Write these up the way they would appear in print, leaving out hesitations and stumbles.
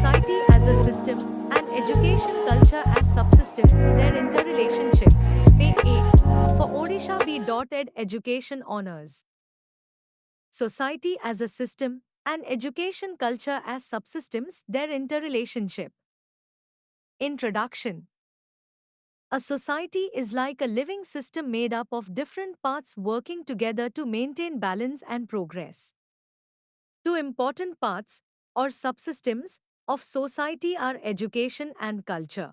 society as a system, and education culture as subsystems, their interrelationship. A. For Odisha B.Ed Education Honours. Society as a system, and education culture as subsystems, their interrelationship. Introduction. A society is like a living system made up of different parts working together to maintain balance and progress. Two important parts, or subsystems, of society are education and culture.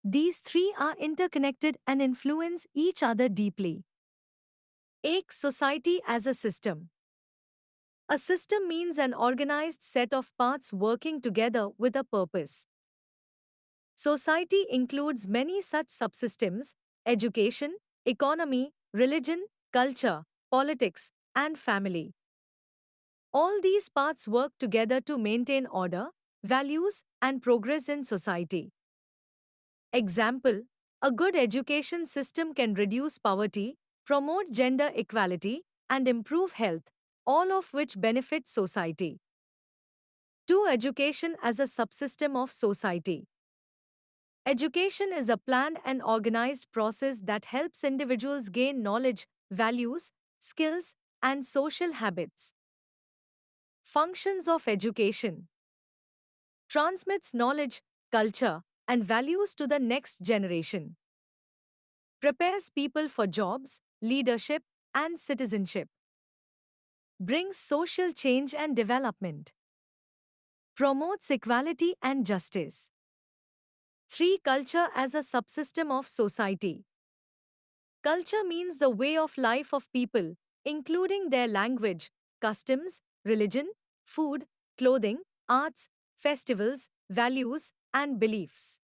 These three are interconnected and influence each other deeply. A. Society as a system. A system means an organized set of parts working together with a purpose. Society includes many such subsystems: education, economy, religion, culture, politics, and family. All these parts work together to maintain order, values, and progress in society. Example: a good education system can reduce poverty, promote gender equality, and improve health, all of which benefit society. 2. Education as a subsystem of society. Education is a planned and organized process that helps individuals gain knowledge, values, skills, and social habits. Functions of education: transmits knowledge, culture, and values to the next generation, prepares people for jobs, leadership, and citizenship, brings social change and development, promotes equality and justice. 3. Culture as a subsystem of society. Culture means the way of life of people, including their language, customs, religion, food, clothing, arts, festivals, values, and beliefs.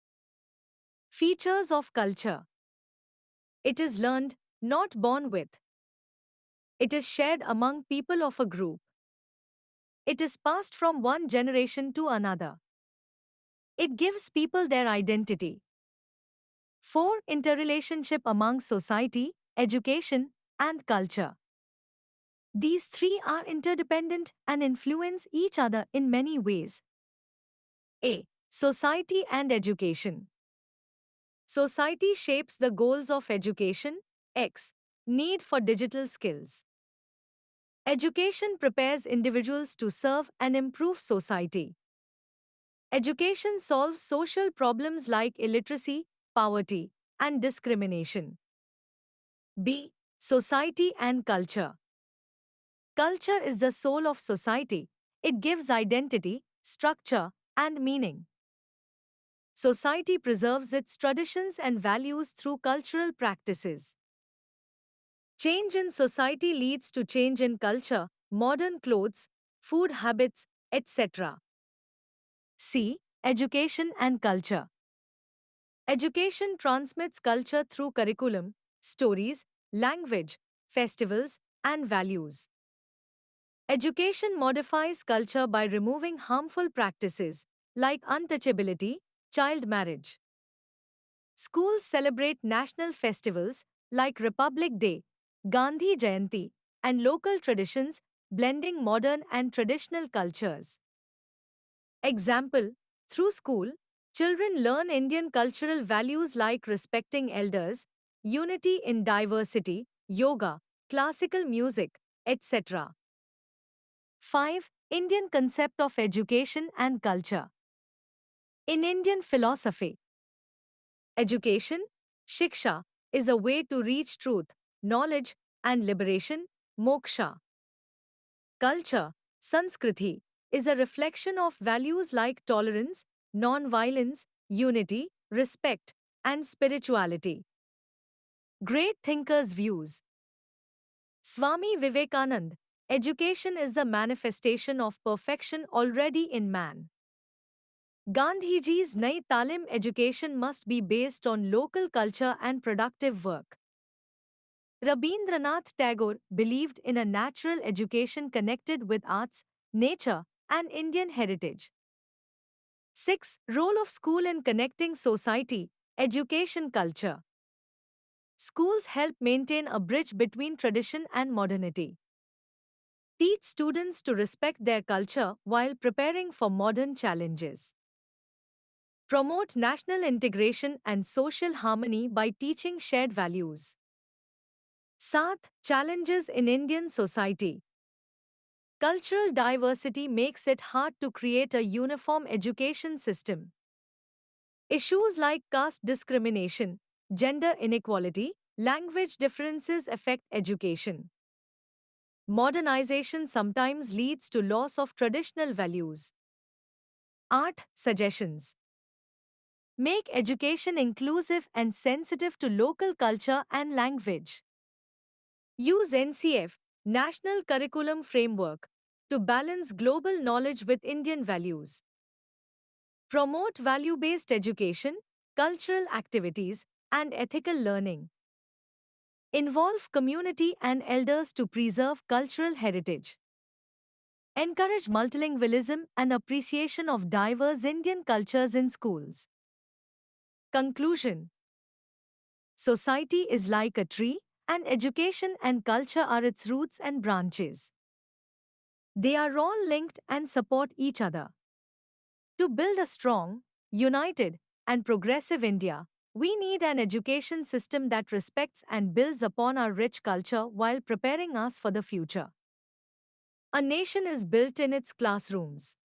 Features of culture: it is learned, not born with. It is shared among people of a group. It is passed from one generation to another. It gives people their identity. 4. Interrelationship among society, education, and culture. These three are interdependent and influence each other in many ways. A. Society and education. Society shapes the goals of education. X. Need for digital skills. Education prepares individuals to serve and improve society. Education solves social problems like illiteracy, poverty, and discrimination. B. Society and culture. Culture is the soul of society. It gives identity, structure, and meaning. Society preserves its traditions and values through cultural practices. Change in society leads to change in culture, modern clothes, food habits, etc. C. Education and culture. Education transmits culture through curriculum, stories, language, festivals, and values. Education modifies culture by removing harmful practices like untouchability, child marriage. Schools celebrate national festivals like Republic Day, Gandhi Jayanti, and local traditions, blending modern and traditional cultures. Example: through school, children learn Indian cultural values like respecting elders, unity in diversity, yoga, classical music, etc. 5. Indian concept of education and culture. In Indian philosophy, education, shiksha, is a way to reach truth, knowledge, and liberation, moksha. Culture, Sanskriti, is a reflection of values like tolerance, non-violence, unity, respect, and spirituality. Great thinkers' views. Swami Vivekanand: education is the manifestation of perfection already in man. Gandhiji's Nai Talim: education must be based on local culture and productive work. Rabindranath Tagore believed in a natural education connected with arts, nature, and Indian heritage. 6. Role of school in connecting society, education culture. Schools help maintain a bridge between tradition and modernity. Teach students to respect their culture while preparing for modern challenges. Promote national integration and social harmony by teaching shared values. 7. Challenges in Indian society. Cultural diversity makes it hard to create a uniform education system. Issues like caste discrimination, gender inequality, language differences affect education. Modernization sometimes leads to loss of traditional values. 8. Suggestions. Make education inclusive and sensitive to local culture and language. Use NCF, National Curriculum Framework, to balance global knowledge with Indian values. Promote value-based education, cultural activities, and ethical learning. Involve community and elders to preserve cultural heritage. Encourage multilingualism and appreciation of diverse Indian cultures in schools. Conclusion. Society is like a tree, and education and culture are its roots and branches. They are all linked and support each other. To build a strong, united, and progressive India, we need an education system that respects and builds upon our rich culture while preparing us for the future. A nation is built in its classrooms.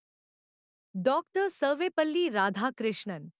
Dr. Sarvepalli Radhakrishnan